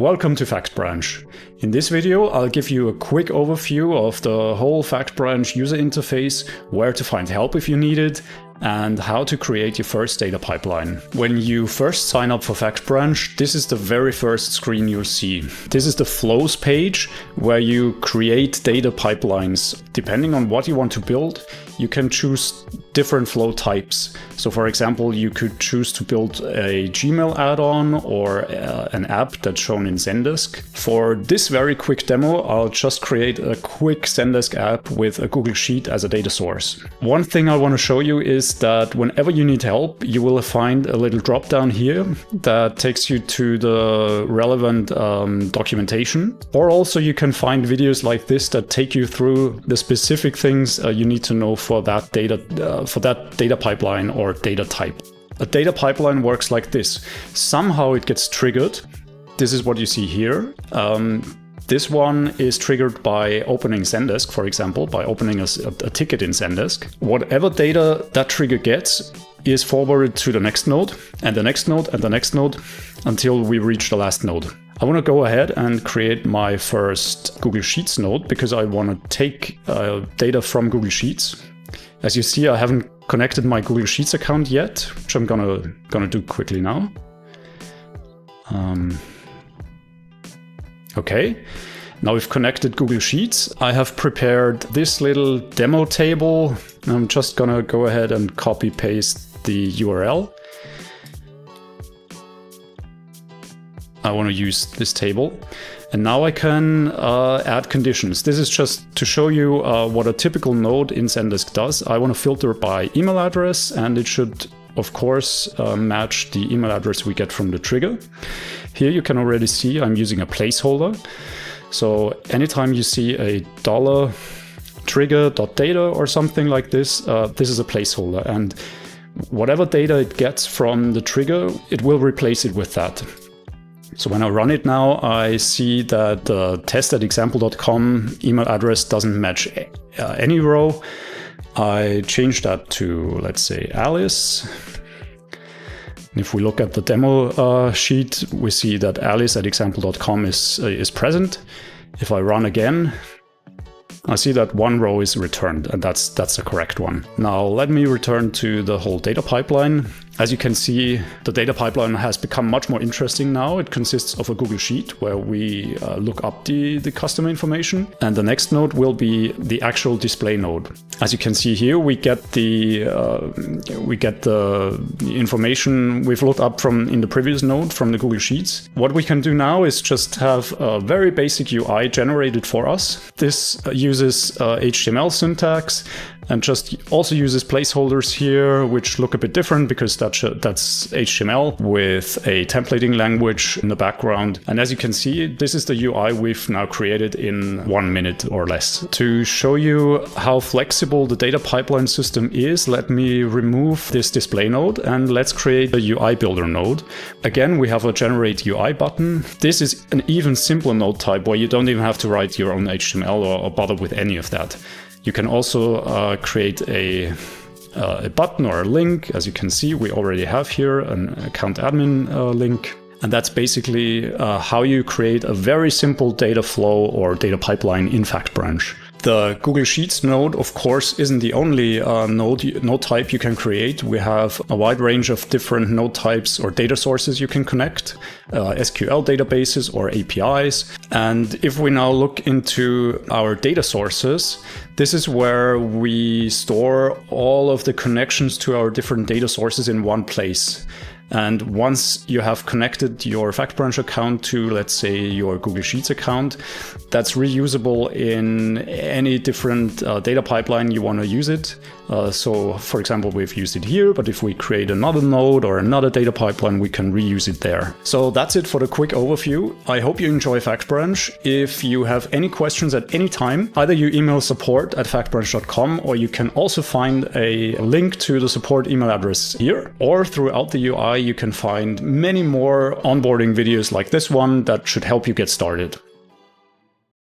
Welcome to FactBranch. In this video, I'll give you a quick overview of the whole FactBranch user interface, where to find help if you need it, and how to create your first data pipeline. When you first sign up for FactBranch, this is the very first screen you'll see. This is the flows page where you create data pipelines. Depending on what you want to build, you can choose different flow types. So for example, you could choose to build a Gmail add-on or an app that's shown in Zendesk. For this very quick demo, I'll just create a quick Zendesk app with a Google Sheet as a data source. One thing I want to show you is that whenever you need help, you will find a little drop down here that takes you to the relevant documentation. Or also you can find videos like this that take you through the specific things you need to know for that data pipeline or data type. A data pipeline works like this. Somehow it gets triggered. This is what you see here. This one is triggered by opening Zendesk, for example, by opening a ticket in Zendesk. Whatever data that trigger gets is forwarded to the next node, and the next node, and the next node, until we reach the last node. I want to go ahead and create my first Google Sheets node because I want to take data from Google Sheets. As you see, I haven't connected my Google Sheets account yet, which I'm gonna do quickly now. Okay, now we've connected Google Sheets. I have prepared this little demo table. I'm just gonna go ahead and copy paste the URL. I want to use this table. And now I can add conditions. This is just to show you what a typical node in Zendesk does. I want to filter by email address, and it should, of course, match the email address we get from the trigger. Here you can already see I'm using a placeholder. So anytime you see a $trigger.data or something like this, this is a placeholder. And whatever data it gets from the trigger, it will replace it with that. So when I run it now, I see that the test@example.com email address doesn't match any row. I change that to, let's say, Alice. And if we look at the demo sheet, we see that alice@example.com is present. If I run again, I see that one row is returned, and that's the correct one. Now let me return to the whole data pipeline. As you can see, the data pipeline has become much more interesting now. It consists of a Google Sheet where we look up the customer information, and the next node will be the actual display node. As you can see here, we get the information we've looked up from in the previous node from the Google Sheets. What we can do now is just have a very basic UI generated for us. This uses HTML syntax and just also uses placeholders here, which look a bit different because that's HTML with a templating language in the background. And as you can see, this is the UI we've now created in 1 minute or less. To show you how flexible the data pipeline system is, let me remove this display node and let's create a UI builder node. Again, we have a generate UI button. This is an even simpler node type where you don't even have to write your own HTML or bother with any of that. You can also create a button or a link. As you can see, we already have here an account admin link. And that's basically how you create a very simple data flow or data pipeline in FactBranch. The Google Sheets node, of course, isn't the only node type you can create. We have a wide range of different node types or data sources you can connect, SQL databases or APIs. And if we now look into our data sources, this is where we store all of the connections to our different data sources in one place. And once you have connected your FactBranch account to, let's say, your Google Sheets account, that's reusable in any different data pipeline you want to use it. So, for example, we've used it here, but if we create another node or another data pipeline, we can reuse it there. So that's it for the quick overview. I hope you enjoy FactBranch. If you have any questions at any time, either you email support@factbranch.com, or you can also find a link to the support email address here, or throughout the UI, you can find many more onboarding videos like this one that should help you get started.